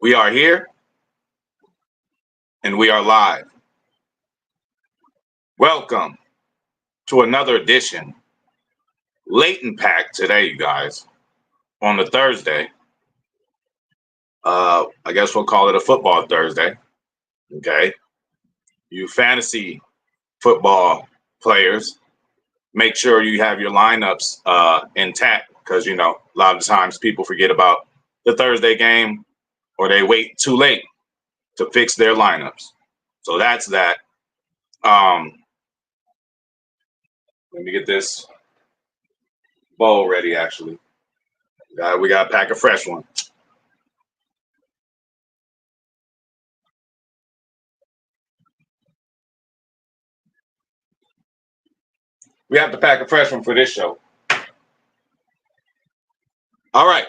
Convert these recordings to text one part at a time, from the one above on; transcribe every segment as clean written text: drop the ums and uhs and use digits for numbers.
We are here and we are live. Welcome to another edition, late and packed today, you guys, on the Thursday. I guess we'll call it a football Thursday. Okay. You fantasy football players, make sure you have your lineups intact because, a lot of times people forget about the Thursday game or they wait too late to fix their lineups. So that's that. Let me get this bowl ready, actually. We got to pack a fresh one. We have to pack a fresh one for this show. All right.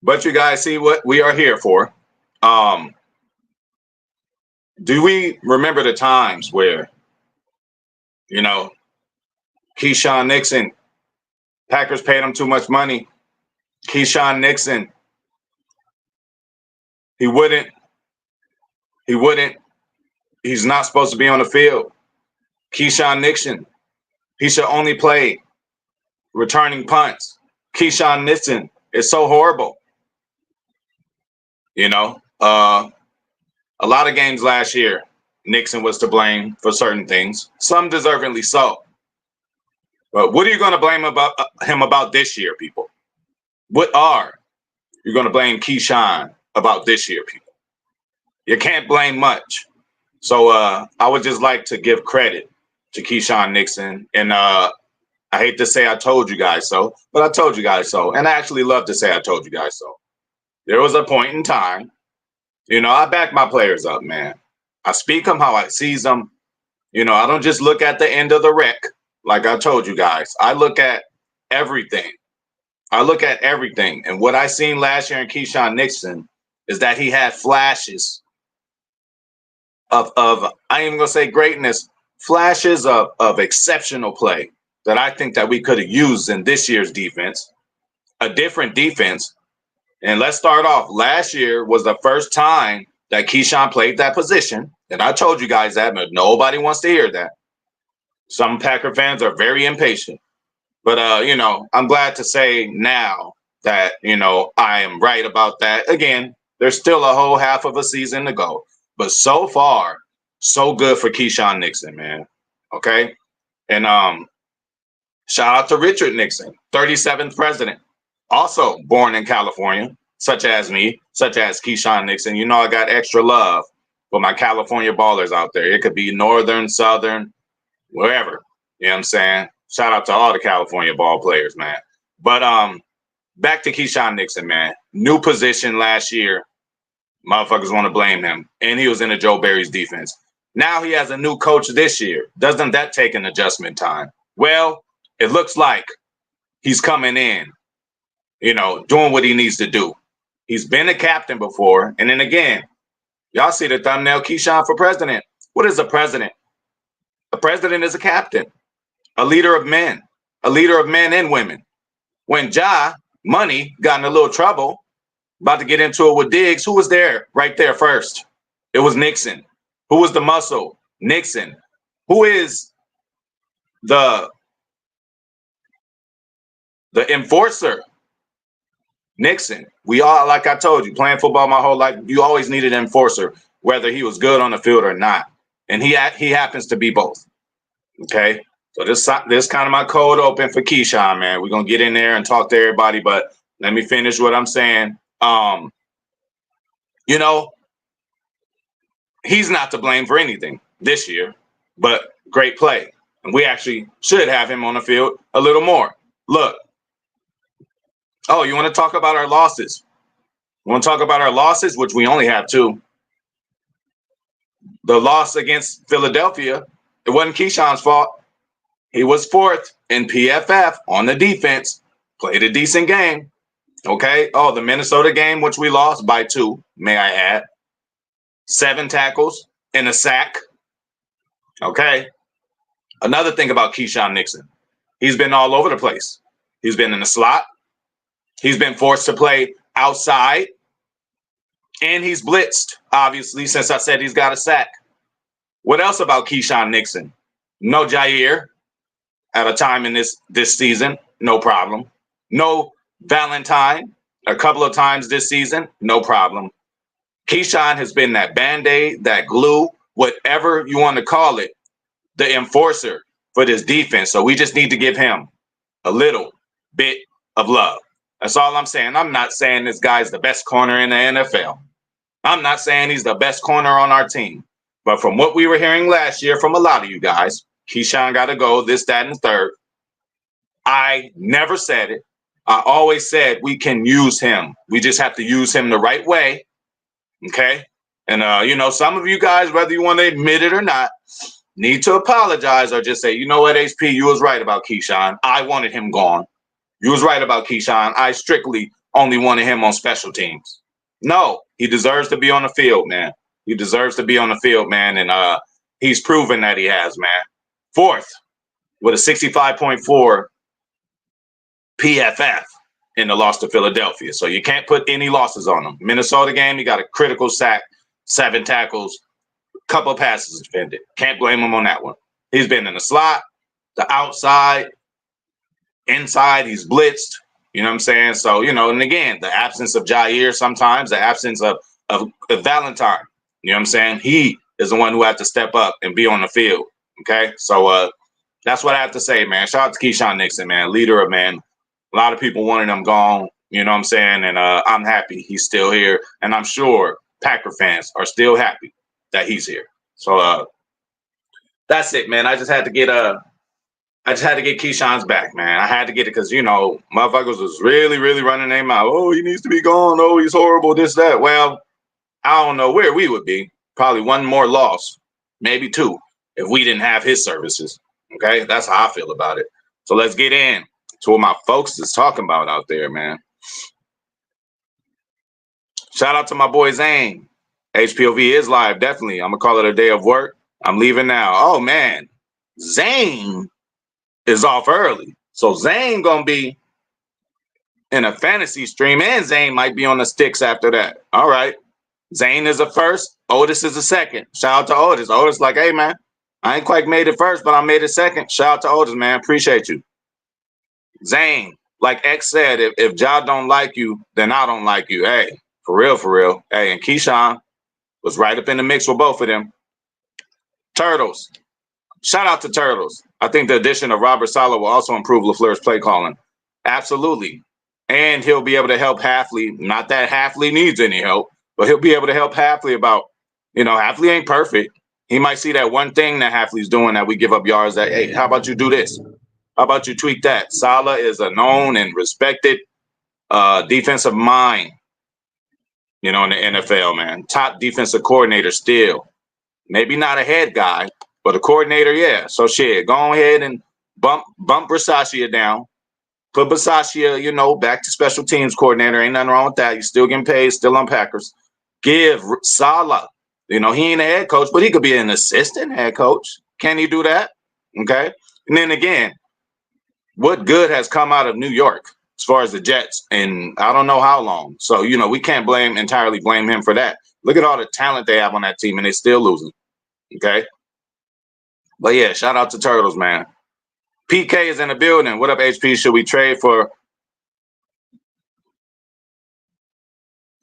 But you guys see what we are here for. Do we remember the times where, Keisean Nixon, Packers paid him too much money. Keisean Nixon, he wouldn't, he's not supposed to be on the field. Keisean Nixon, he should only play returning punts. Keisean Nixon is so horrible. A lot of games last year, Nixon was to blame for certain things, some deservedly so. But what are you going to blame him about this year, people? What are you going to blame Keisean about this year, people? You can't blame much. So I would just like to give credit to Keisean Nixon. And I hate to say I told you guys so, but I told you guys so. And I actually love to say I told you guys so. There was a point in time, I back my players up, man. I speak them how I sees them. I don't just look at the end of the wreck like I told you guys. I look at everything. And what I seen last year in Keisean Nixon is that he had flashes of I ain't even going to say greatness, flashes of exceptional play that I think that we could have used in this year's defense, a different defense. And let's start off. Last year was the first time that Keisean played that position. And I told you guys that, but nobody wants to hear that. Some Packer fans are very impatient. But, I'm glad to say now that, I am right about that. Again, there's still a whole half of a season to go. But so far, so good for Keisean Nixon, man. Okay? And shout out to Richard Nixon, 37th president. Also born in California, such as me, such as Keisean Nixon. I got extra love for my California ballers out there. It could be northern, southern, wherever. You know what I'm saying? Shout out to all the California ball players, man. But back to Keisean Nixon, man. New position last year. Motherfuckers want to blame him. And he was in a Joe Barry's defense. Now he has a new coach this year. Doesn't that take an adjustment time? Well, it looks like he's coming in, doing what he needs to do. He's been a captain before. And then again, y'all see the thumbnail, Keisean for president. What is a president? A president is a captain, a leader of men and women. When Money, got in a little trouble, about to get into it with Diggs, who was there right there first? It was Nixon. Who was the muscle? Nixon. Who is the enforcer? Nixon. We all, like I told you, playing football my whole life, you always needed an enforcer, whether he was good on the field or not. And he happens to be both. Okay? So this kind of my cold open for Keisean, man. We're going to get in there and talk to everybody, but let me finish what I'm saying. He's not to blame for anything this year, but great play. And we actually should have him on the field a little more. Look. Oh, you want to talk about our losses? You want to talk about our losses, which we only have two? The loss against Philadelphia, it wasn't Keisean's fault. He was fourth in PFF on the defense, played a decent game. Okay. Oh, the Minnesota game, which we lost by 2, may I add. 7 tackles and a sack. Okay. Another thing about Keisean Nixon, he's been all over the place. He's been in the slot. He's been forced to play outside And he's blitzed, obviously, since I said he's got a sack. What else about Keisean Nixon? No Jair at a time in this season, no problem. No Valentine a couple of times this season, no problem. Keisean has been that band-aid, that glue, whatever you want to call it, the enforcer for this defense. So we just need to give him a little bit of love. That's all I'm saying. I'm not saying this guy's the best corner in the NFL. I'm not saying he's the best corner on our team. But from what we were hearing last year from a lot of you guys, Keisean got to go, this, that, and the third. I never said it. I always said we can use him. We just have to use him the right way. Okay? And, some of you guys, whether you want to admit it or not, need to apologize or just say, you know what, HP, you was right about Keisean. I wanted him gone. You was right about Keisean. I strictly only wanted him on special teams. No, he deserves to be on the field, man. He deserves to be on the field, man. And he's proven that he has, man. Fourth, with a 65.4 PFF in the loss to Philadelphia. So you can't put any losses on him. Minnesota game, he got a critical sack, 7 tackles, couple of passes defended. Can't blame him on that one. He's been in the slot, the outside, inside, he's blitzed. You know what I'm saying? So, and again, the absence of Jair sometimes, the absence of Valentine. You know what I'm saying? He is the one who had to step up and be on the field. Okay? So that's what I have to say, man. Shout out to Keisean Nixon, man. Leader of, man. A lot of people wanted him gone. You know what I'm saying? And I'm happy he's still here. And I'm sure Packer fans are still happy that he's here. So that's it, man. I just had to get Keisean's back, man. I had to get it because, motherfuckers was really, really running their mouth. Oh, he needs to be gone. Oh, he's horrible, this, that. Well, I don't know where we would be. Probably one more loss, maybe 2, if we didn't have his services. Okay? That's how I feel about it. So let's get in to what my folks is talking about out there, man. Shout out to my boy Zane. HPOV is live, definitely. I'm going to call it a day of work. I'm leaving now. Oh, man. Zane is off early. So Zane going to be in a fantasy stream, and Zane might be on the sticks after that. All right. Zane is the first. Otis is the second. Shout out to Otis. Otis like, hey, man, I ain't quite made it first, but I made it second. Shout out to Otis, man. Appreciate you. Zane, like X said, if Ja don't like you, then I don't like you. Hey, for real, for real. Hey, and Keisean was right up in the mix with both of them. Turtles. Shout out to Turtles. I think the addition of Robert Saleh will also improve LaFleur's play calling. Absolutely. And he'll be able to help Hafley. Not that Hafley needs any help, but he'll be able to help Hafley about, Hafley ain't perfect. He might see that one thing that Hafley's doing that we give up yards that, hey, how about you do this? How about you tweak that? Saleh is a known and respected defensive mind, in the NFL, man. Top defensive coordinator still. Maybe not a head guy, but a coordinator, yeah. So shit, go ahead and bump Bisaccia down. Put Bisaccia, back to special teams coordinator. Ain't nothing wrong with that. You're still getting paid, still on Packers. Give Saleh, he ain't a head coach, but he could be an assistant head coach. Can he do that? Okay. And then again, what good has come out of New York as far as the Jets in I don't know how long. So, we can't entirely blame him for that. Look at all the talent they have on that team, and they're still losing. Okay. But yeah, shout out to Turtles, man. PK is in the building. What up, HP? Should we trade for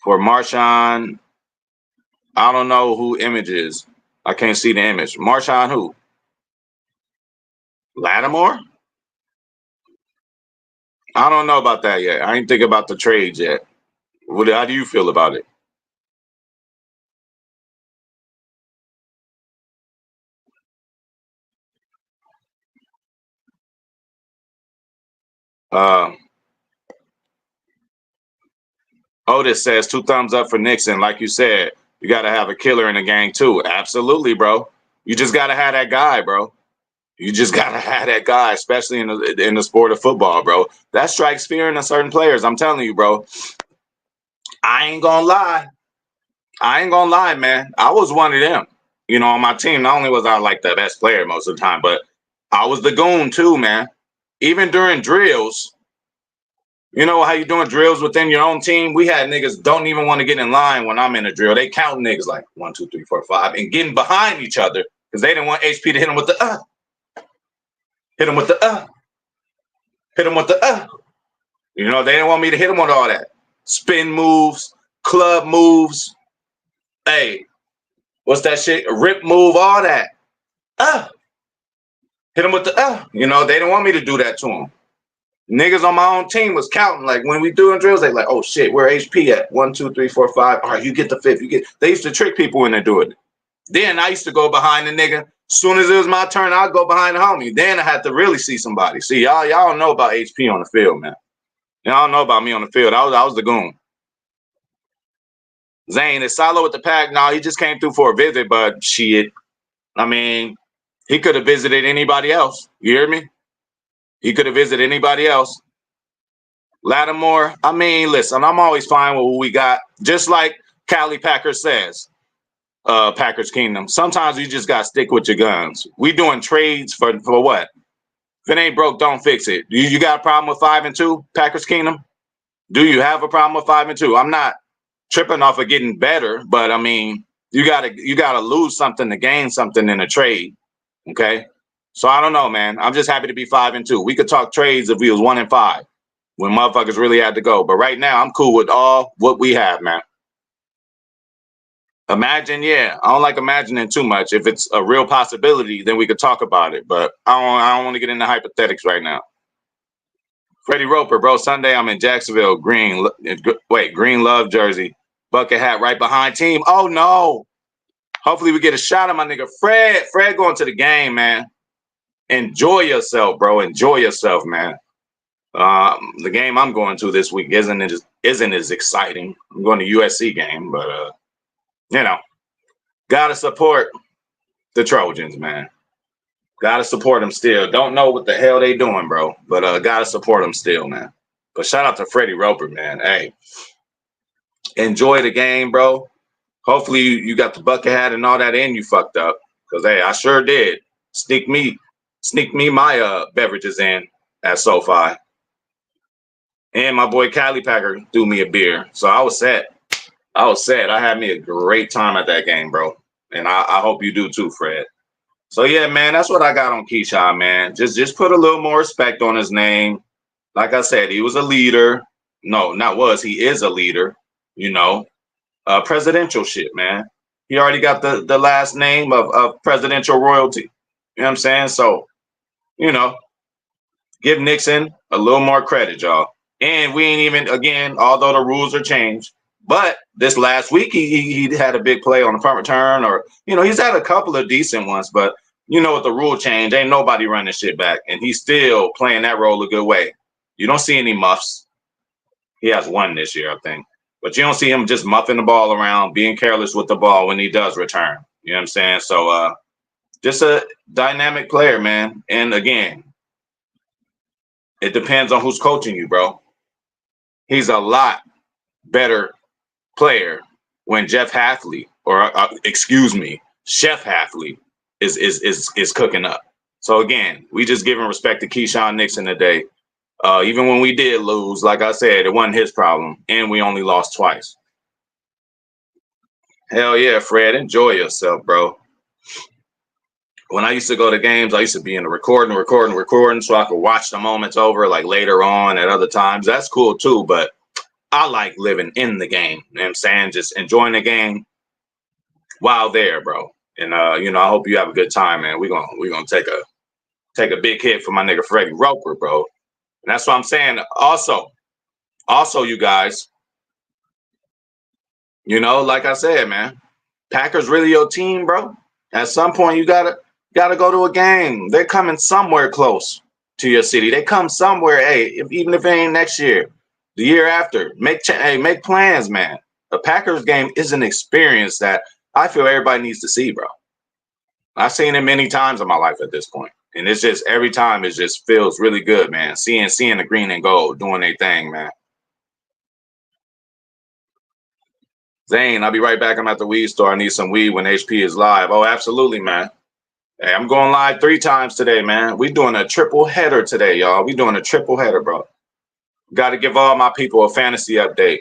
Marshawn? I don't know who Image is. I can't see the image. Marshawn who? Lattimore? I don't know about that yet. I ain't think about the trades yet. How do you feel about it? Otis says 2 thumbs up for Nixon. Like you said, you got to have a killer in the gang too. Absolutely, bro. You just got to have that guy, bro. You just got to have that guy, especially in the sport of football, bro. That strikes fear into certain players. I'm telling you, bro. I ain't going to lie, man. I was one of them. On my team, not only was I like the best player most of the time, but I was the goon too, man. Even during drills, You know how you doing drills within your own team? We had niggas don't even want to get in line when I'm in a drill. They counting niggas like 1, 2, 3, 4, 5 and getting behind each other because they didn't want HP to hit them with the hit them with the hit them with the You know, they didn't want me to hit them with all that. Spin moves, club moves. Hey, what's that shit? A rip move, all that. Hit them with the You know, they didn't want me to do that to them. Niggas on my own team was counting. Like when we doing drills, they like, oh shit, where HP at? 1, 2, 3, 4, 5. All right, you get the fifth. You get. They used to trick people when they're doing it. Then I used to go behind the nigga. As soon as it was my turn, I'd go behind the homie. Then I had to really see somebody. See, y'all don't know about HP on the field, man. Y'all don't know about me on the field. I was the goon. Zane, is Silo with the pack? No, he just came through for a visit, but shit. I mean, he could have visited anybody else. You hear me? He could have visited anybody else. Lattimore, I mean, listen, I'm always fine with what we got. Just like Cali Packer says, Packers Kingdom. Sometimes you just got to stick with your guns. We doing trades for what? If it ain't broke, don't fix it. You got a problem with 5 and 2, Packers Kingdom? Do you have a problem with 5 and 2? I'm not tripping off of getting better, but I mean, you gotta lose something to gain something in a trade. Okay. So I don't know, man. I'm just happy to be 5 and 2. We could talk trades if we was 1 and 5 when motherfuckers really had to go. But right now, I'm cool with all what we have, man. Imagine, yeah. I don't like imagining too much. If it's a real possibility, then we could talk about it. But I don't want to get into hypothetics right now. Freddie Roper, bro. Sunday I'm in Jacksonville. Green love jersey. Bucket hat right behind team. Oh no. Hopefully we get a shot of my nigga Fred. Fred going to the game, man. Enjoy yourself, bro. Enjoy yourself, man. The game I'm going to this week isn't as exciting. I'm going to USC game, but you know, gotta support the Trojans, man. Gotta support them still. Don't know what the hell they doing, bro, but gotta support them still, man. But shout out to Freddie Roper, man. Hey, enjoy the game, bro. Hopefully you got the bucket hat and all that and you fucked up. Cause hey, I sure did. Sneak me my beverages in at SoFi. And my boy Cali Packer threw me a beer. So I was set. I had me a great time at that game, bro. And I hope you do too, Fred. So yeah, man, that's what I got on Keisean, man. Just put a little more respect on his name. Like I said, he was a leader. No, not was. He is a leader, you know. Presidential shit, man. He already got the last name of presidential royalty. You know what I'm saying? So, you know, give Nixon a little more credit, y'all. And we ain't even, again, although the rules are changed, but this last week he had a big play on the punt return, or, you know, he's had a couple of decent ones, but you know, with the rule change, ain't nobody running shit back. And he's still playing that role a good way. You don't see any muffs. He has one this year, I think. But you don't see him just muffing the ball around, being careless with the ball when he does return. You know what I'm saying? So just a dynamic player, man. And again, it depends on who's coaching you, bro. He's a lot better player when Jeff Hafley, or excuse me, Chef Hafley is cooking up. So again, we just giving respect to Keisean Nixon today. Even when we did lose, like I said, it wasn't his problem, and we only lost twice. Hell yeah, Fred, enjoy yourself, bro. When I used to go to games, I used to be in the recording, so I could watch the moments over, like later on at other times. That's cool too, but I like living in the game. You know what I'm saying? Just enjoying the game while there, bro. And you know, I hope you have a good time, man. We're gonna take a big hit for my nigga Freddie Roper, bro. And that's what I'm saying. Also, you guys, you know, like I said, man, Packers really your team, bro. At some point, you gotta go to a game. They're coming somewhere close to your city. They come somewhere. Hey, even if it ain't next year, the year after, make plans, man. The Packers game is an experience that I feel everybody needs to see, bro. I've seen it many times in my life at this point. And it's just every time it just feels really good, man. Seeing the green and gold doing their thing, man. Zane, I'll be right back. I'm at the weed store. I need some weed when HP is live. Oh, absolutely, man. Hey, I'm going live 3 times today, man. We doing a triple header today, y'all. We doing a triple header, bro. Got to give all my people a fantasy update.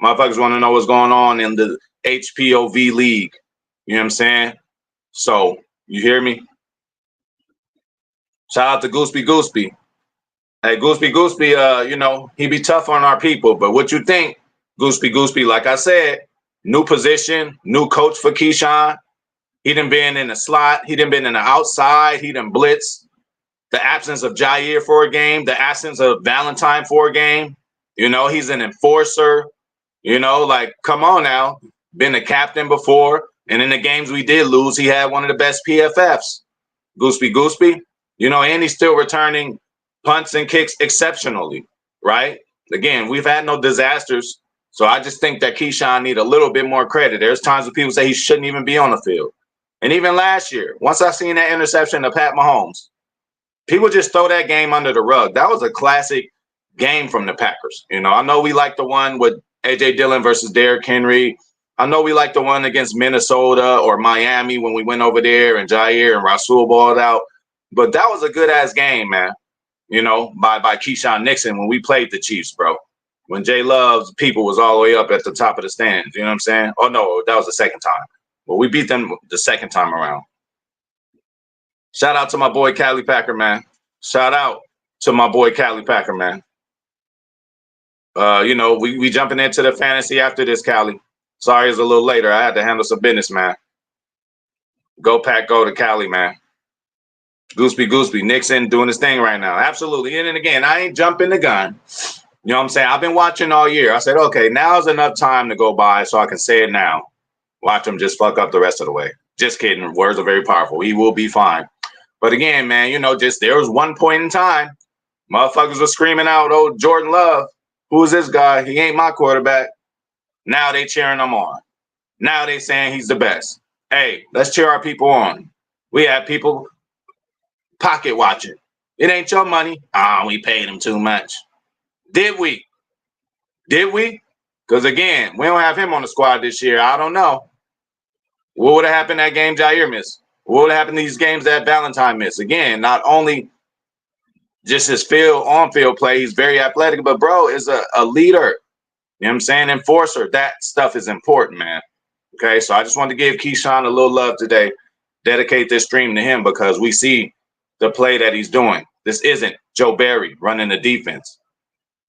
Motherfuckers want to know what's going on in the HPOV league. You know what I'm saying? So, you hear me? Shout out to Gooseby. Hey, Gooseby, he be tough on our people. But what you think, Gooseby, like I said, new position, new coach for Keisean. He done been in the slot. He done been in the outside. He done blitz. The absence of Jair for a game. The absence of Valentine for a game. He's an enforcer. Like, come on now. Been a captain before. And in the games we did lose, he had one of the best PFFs. Gooseby. And he's still returning punts and kicks exceptionally, right? Again, we've had no disasters. So I just think that Keisean need a little bit more credit. There's times when people say he shouldn't even be on the field. And even last year, once I seen that interception of Pat Mahomes, people just throw that game under the rug. That was a classic game from the Packers. I know we like the one with A.J. Dillon versus Derrick Henry. I know we like the one against Minnesota or Miami when we went over there and Jair and Rasul balled out. But that was a good-ass game, man, by Keisean Nixon when we played the Chiefs, bro. When Jay Love's people was all the way up at the top of the stands. You know what I'm saying? Oh, no, that was the second time. Well, we beat them the second time around. Shout out to my boy Cali Packer, man. Shout out to my boy Cali Packer, man. We jumping into the fantasy after this, Cali. Sorry it's a little later. I had to handle some business, man. Go Pack, go to Cali, man. Gooseby. Nixon doing his thing right now. Absolutely. And then again, I ain't jumping the gun. You know what I'm saying? I've been watching all year. I said, okay, now's enough time to go by so I can say it now. Watch him just fuck up the rest of the way. Just kidding. Words are very powerful. He will be fine. But again, man, there was one point in time, motherfuckers were screaming out, oh, Jordan Love, who is this guy? He ain't my quarterback. Now they cheering him on. Now they saying he's the best. Hey, let's cheer our people on. We have people pocket watching. It ain't your money. We paid him too much. Did we? Because again, we don't have him on the squad this year. I don't know. What would have happened that game Jair missed? What would happen to these games that Valentine missed? Again, not only just his on-field play, he's very athletic, but bro is a leader. You know what I'm saying? Enforcer. That stuff is important, man. Okay, so I just wanted to give Keisean a little love today. Dedicate this stream to him because we see the play that he's doing. This isn't Joe Barry running the defense.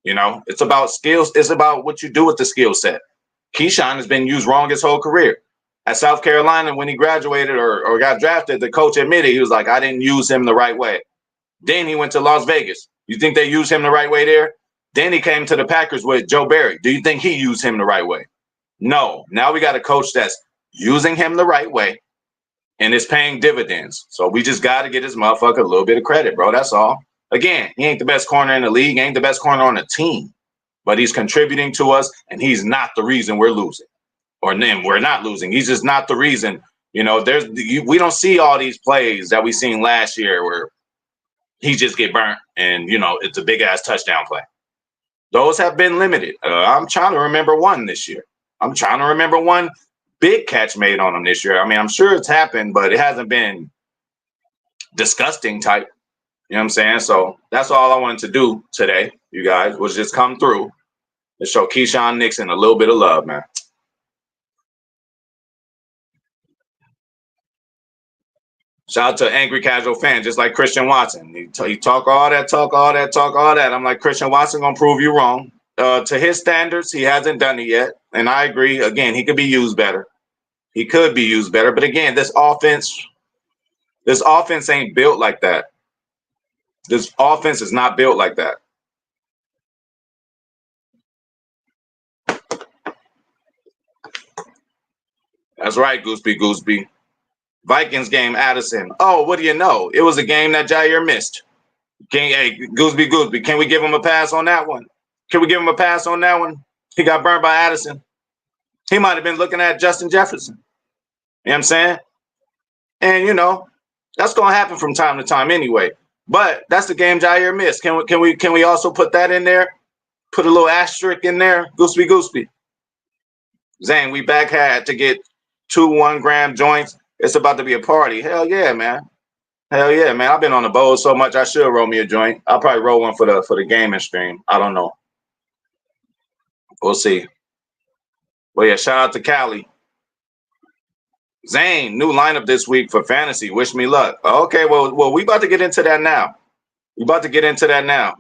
It's about skills. It's about what you do with the skill set. Keisean has been used wrong his whole career. At South Carolina, when he graduated or got drafted, the coach admitted, he was like, I didn't use him the right way. Then he went to Las Vegas. You think they used him the right way there? Then he came to the Packers with Joe Barry. Do you think he used him the right way? No. Now we got a coach that's using him the right way and is paying dividends. So we just got to get this motherfucker a little bit of credit, bro. That's all. Again, he ain't the best corner in the league, ain't the best corner on the team, but he's contributing to us, and he's not the reason we're losing. Or then we're not losing. He's just not the reason. We don't see all these plays that we seen last year where he just get burnt and, it's a big-ass touchdown play. Those have been limited. I'm trying to remember one this year. I'm trying to remember one big catch made on him this year. I mean, I'm sure it's happened, but it hasn't been disgusting type. You know what I'm saying? So that's all I wanted to do today, you guys, was just come through and show Keisean Nixon a little bit of love, man. Shout out to angry casual fan, just like Christian Watson. He talk all that. I'm like, Christian Watson gonna prove you wrong. To his standards, he hasn't done it yet, and I agree. Again, he could be used better. He could be used better, but again, this offense ain't built like that. This offense is not built like that. That's right, Gooseby. Vikings game, Addison. Oh, what do you know? It was a game that Jair missed. Hey, Gooseby, can we give him a pass on that one? He got burned by Addison. He might have been looking at Justin Jefferson. You know what I'm saying? And, that's going to happen from time to time anyway. But that's the game Jair missed. Can we also put that in there? Put a little asterisk in there? Gooseby. Zane, we back had to get 2 1-gram joints. It's about to be a party. Hell yeah, man. Hell yeah, man. I've been on the bowl so much I should roll me a joint. I'll probably roll one for the gaming stream. I don't know. We'll see. But yeah, shout out to Cali. Zane, new lineup this week for fantasy. Wish me luck. Okay, well, we about to get into that now. We about to get into that now.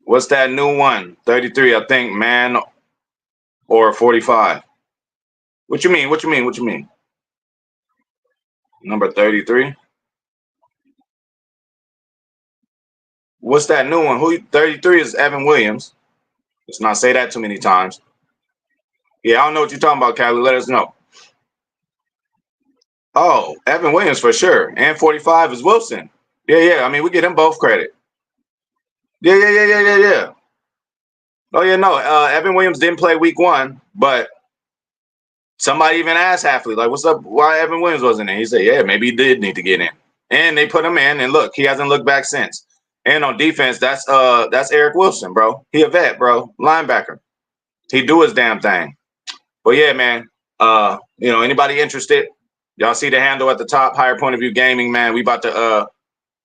What's that new one? 33, I think, man, or 45. What you mean? What you mean? What you mean? Number 33. What's that new one? Who 33 is Evan Williams. Let's not say that too many times. Yeah, I don't know what you're talking about, Cali. Let us know. Oh, Evan Williams for sure. And 45 is Wilson. Yeah, yeah. I mean, we get them both credit. Yeah, yeah, yeah, yeah, yeah, yeah. Oh yeah, no. Evan Williams didn't play week 1, but somebody even asked Halfley, like, what's up? Why Evan Williams wasn't in? He said, yeah, maybe he did need to get in. And they put him in, and look, he hasn't looked back since. And on defense, that's Eric Wilson, bro. He a vet, bro. Linebacker. He do his damn thing. But yeah, man. Anybody interested? Y'all see the handle at the top, Higher Point of View Gaming, man. We about to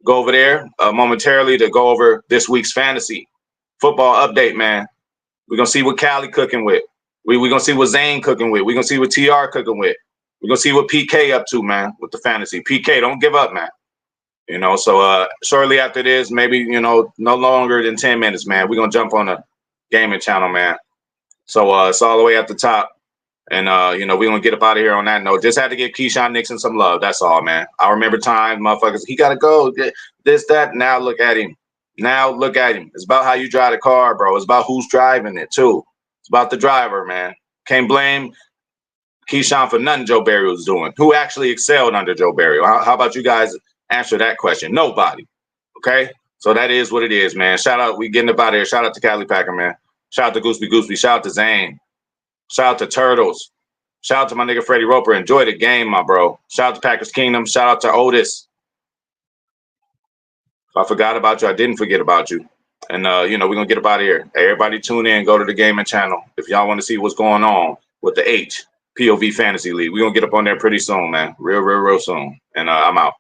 go over there momentarily to go over this week's fantasy football update, man. We're gonna see what Cali cooking with. We're gonna see what Zane cooking with. We're gonna see what TR cooking with. We're gonna see what PK up to, man, with the fantasy. PK, don't give up, man. So shortly after this, maybe, no longer than 10 minutes, man. We're gonna jump on the gaming channel, man. So it's all the way at the top. And we're gonna get up out of here on that note. Just had to give Keisean Nixon some love. That's all, man. I remember times, motherfuckers, he gotta go. This, that. Now look at him. Now look at him. It's about how you drive the car, bro. It's about who's driving it too. It's about the driver, man. Can't blame Keisean for nothing Joe Barry was doing. Who actually excelled under Joe Barry? How about you guys answer that question? Nobody. Okay? So that is what it is, man. Shout out. We getting up out of here. Shout out to Cali Packer, man. Shout out to Gooseby. Shout out to Zane. Shout out to Turtles. Shout out to my nigga Freddie Roper. Enjoy the game, my bro. Shout out to Packers Kingdom. Shout out to Otis. If I forgot about you, I didn't forget about you. And we're gonna get up out of here. Hey, everybody tune in, go to the gaming channel. If y'all want to see what's going on with the POV Fantasy League. We're gonna get up on there pretty soon, man. Real soon. And I'm out.